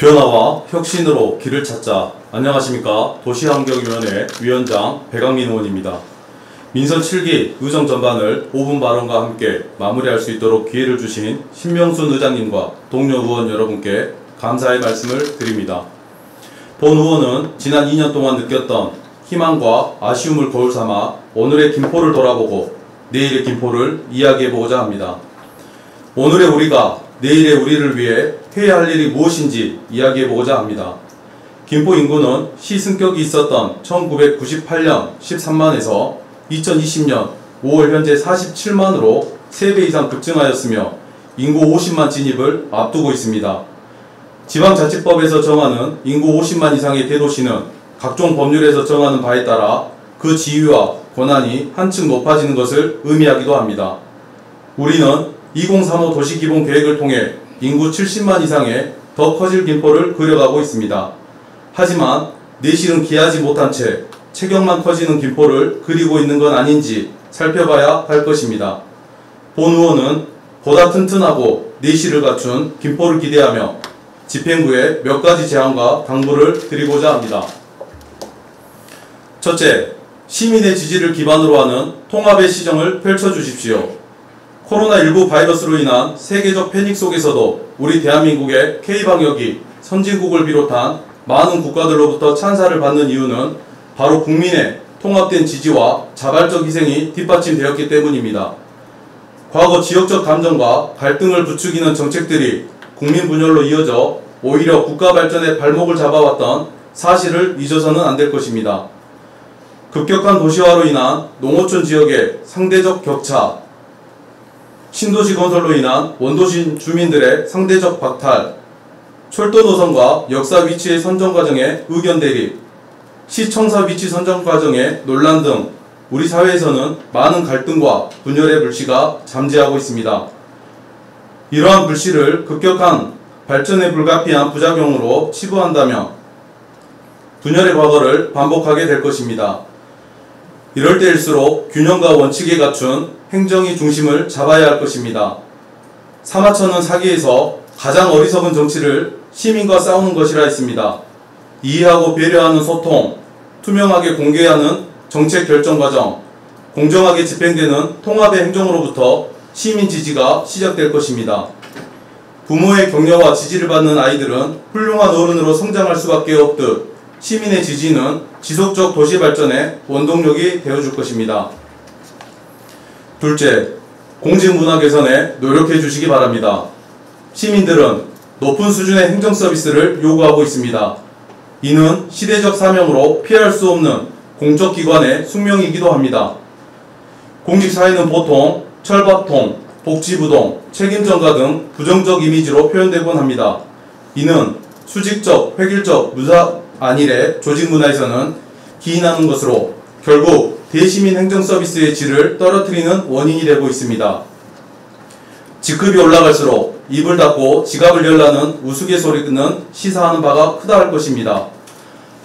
변화와 혁신으로 길을 찾자. 안녕하십니까. 도시환경위원회 위원장 백왕민 의원입니다. 민선 7기 의정 전반을 5분 발언과 함께 마무리할 수 있도록 기회를 주신 신명순 의장님과 동료 의원 여러분께 감사의 말씀을 드립니다. 본 의원은 지난 2년 동안 느꼈던 희망과 아쉬움을 거울 삼아 오늘의 김포를 돌아보고 내일의 김포를 이야기해보고자 합니다. 오늘의 우리가 내일의 우리를 위해 해야 할 일이 무엇인지 이야기해보고자 합니다. 김포 인구는 시승격이 있었던 1998년 13만에서 2020년 5월 현재 47만으로 3배 이상 급증하였으며 인구 50만 진입을 앞두고 있습니다. 지방자치법에서 정하는 인구 50만 이상의 대도시는 각종 법률에서 정하는 바에 따라 그 지위와 권한이 한층 높아지는 것을 의미하기도 합니다. 우리는 2035 도시기본계획을 통해 인구 70만 이상의 더 커질 김포를 그려가고 있습니다. 하지만 내실은 기하지 못한 채 체격만 커지는 김포를 그리고 있는 건 아닌지 살펴봐야 할 것입니다. 본 의원은 보다 튼튼하고 내실을 갖춘 김포를 기대하며 집행부에 몇 가지 제안과 당부를 드리고자 합니다. 첫째, 시민의 지지를 기반으로 하는 통합의 시정을 펼쳐주십시오. 코로나19 바이러스로 인한 세계적 패닉 속에서도 우리 대한민국의 K방역이 선진국을 비롯한 많은 국가들로부터 찬사를 받는 이유는 바로 국민의 통합된 지지와 자발적 희생이 뒷받침되었기 때문입니다. 과거 지역적 감정과 갈등을 부추기는 정책들이 국민 분열로 이어져 오히려 국가 발전의 발목을 잡아왔던 사실을 잊어서는 안 될 것입니다. 급격한 도시화로 인한 농어촌 지역의 상대적 격차, 신도시 건설로 인한 원도시 주민들의 상대적 박탈, 철도 노선과 역사 위치의 선정 과정의 의견 대립, 시청사 위치 선정 과정의 논란 등 우리 사회에서는 많은 갈등과 분열의 불씨가 잠재하고 있습니다. 이러한 불씨를 급격한 발전에 불가피한 부작용으로 치부한다면 분열의 과거를 반복하게 될 것입니다. 이럴 때일수록 균형과 원칙에 갖춘 행정이 중심을 잡아야 할 것입니다. 사마천은 사기에서 가장 어리석은 정치를 시민과 싸우는 것이라 했습니다. 이해하고 배려하는 소통, 투명하게 공개하는 정책 결정 과정, 공정하게 집행되는 통합의 행정으로부터 시민 지지가 시작될 것입니다. 부모의 격려와 지지를 받는 아이들은 훌륭한 어른으로 성장할 수밖에 없듯 시민의 지지는 지속적 도시 발전의 원동력이 되어줄 것입니다. 둘째, 공직문화 개선에 노력해 주시기 바랍니다. 시민들은 높은 수준의 행정 서비스를 요구하고 있습니다. 이는 시대적 사명으로 피할 수 없는 공적기관의 숙명이기도 합니다. 공직사회는 보통 철밥통, 복지부동, 책임전가 등 부정적 이미지로 표현되곤 합니다. 이는 수직적, 획일적, 무사안일의 조직문화에서는 기인하는 것으로 결국 대시민 행정서비스의 질을 떨어뜨리는 원인이 되고 있습니다. 직급이 올라갈수록 입을 닫고 지갑을 열라는 우스갯소리는 시사하는 바가 크다 할 것입니다.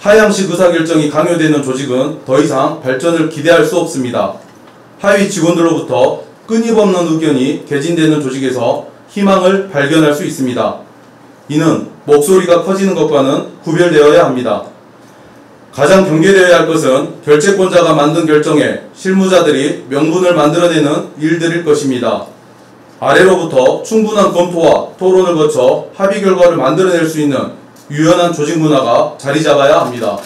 하향식 의사결정이 강요되는 조직은 더 이상 발전을 기대할 수 없습니다. 하위 직원들로부터 끊임없는 의견이 개진되는 조직에서 희망을 발견할 수 있습니다. 이는 목소리가 커지는 것과는 구별되어야 합니다. 가장 경계되어야 할 것은 결재권자가 만든 결정에 실무자들이 명분을 만들어내는 일들일 것입니다. 아래로부터 충분한 검토와 토론을 거쳐 합의 결과를 만들어낼 수 있는 유연한 조직 문화가 자리 잡아야 합니다.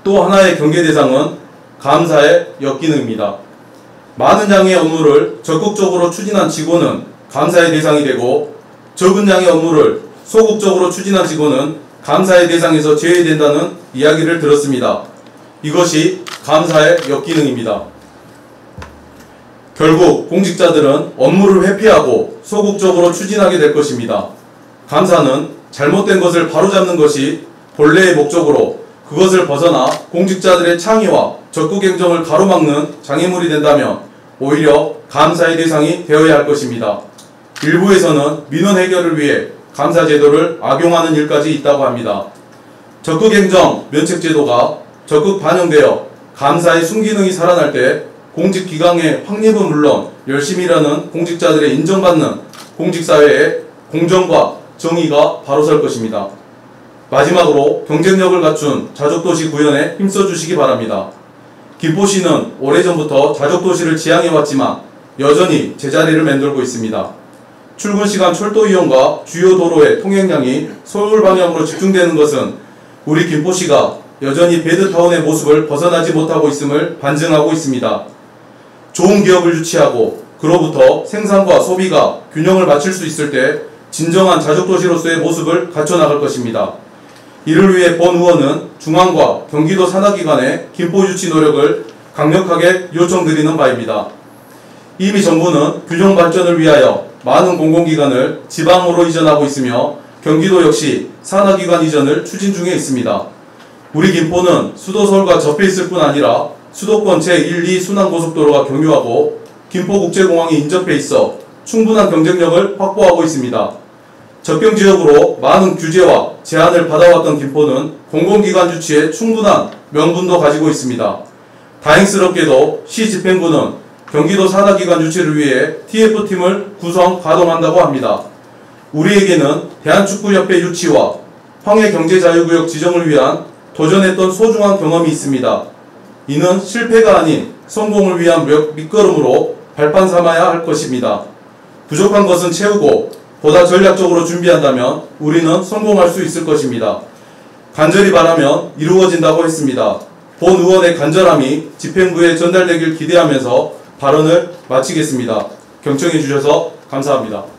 또 하나의 경계 대상은 감사의 역기능입니다. 많은 양의 업무를 적극적으로 추진한 직원은 감사의 대상이 되고 적은 양의 업무를 소극적으로 추진한 직원은 감사의 대상에서 제외된다는 이야기를 들었습니다. 이것이 감사의 역기능입니다. 결국 공직자들은 업무를 회피하고 소극적으로 추진하게 될 것입니다. 감사는 잘못된 것을 바로잡는 것이 본래의 목적으로 그것을 벗어나 공직자들의 창의와 적극 행정을 가로막는 장애물이 된다면 오히려 감사의 대상이 되어야 할 것입니다. 일부에서는 민원 해결을 위해 감사제도를 악용하는 일까지 있다고 합니다. 적극행정 면책제도가 적극 반영되어 감사의 순기능이 살아날 때 공직기강의 확립은 물론 열심히 일하는 공직자들의 인정받는 공직사회의 공정과 정의가 바로설 것입니다. 마지막으로 경쟁력을 갖춘 자족도시 구현에 힘써주시기 바랍니다. 김포시는 오래전부터 자족도시를 지향해왔지만 여전히 제자리를 맴돌고 있습니다. 출근시간 철도 이용과 주요 도로의 통행량이 서울 방향으로 집중되는 것은 우리 김포시가 여전히 배드타운의 모습을 벗어나지 못하고 있음을 반증하고 있습니다. 좋은 기업을 유치하고 그로부터 생산과 소비가 균형을 맞출 수 있을 때 진정한 자족도시로서의 모습을 갖춰나갈 것입니다. 이를 위해 본 의원은 중앙과 경기도 산하기관의 김포 유치 노력을 강력하게 요청드리는 바입니다. 이미 정부는 균형 발전을 위하여 많은 공공기관을 지방으로 이전하고 있으며 경기도 역시 산하기관 이전을 추진 중에 있습니다. 우리 김포는 수도 서울과 접해 있을 뿐 아니라 수도권 제1, 2 순환고속도로가 경유하고 김포국제공항이 인접해 있어 충분한 경쟁력을 확보하고 있습니다. 접경지역으로 많은 규제와 제한을 받아왔던 김포는 공공기관 유치에 충분한 명분도 가지고 있습니다. 다행스럽게도 시 집행부는 경기도 산하기관 유치를 위해 TF팀을 구성 가동한다고 합니다. 우리에게는 대한축구협회 유치와 황해경제자유구역 지정을 위한 도전했던 소중한 경험이 있습니다. 이는 실패가 아닌 성공을 위한 밑거름으로 발판 삼아야 할 것입니다. 부족한 것은 채우고 보다 전략적으로 준비한다면 우리는 성공할 수 있을 것입니다. 간절히 바라면 이루어진다고 했습니다. 본 의원의 간절함이 집행부에 전달되길 기대하면서 발언을 마치겠습니다. 경청해 주셔서 감사합니다.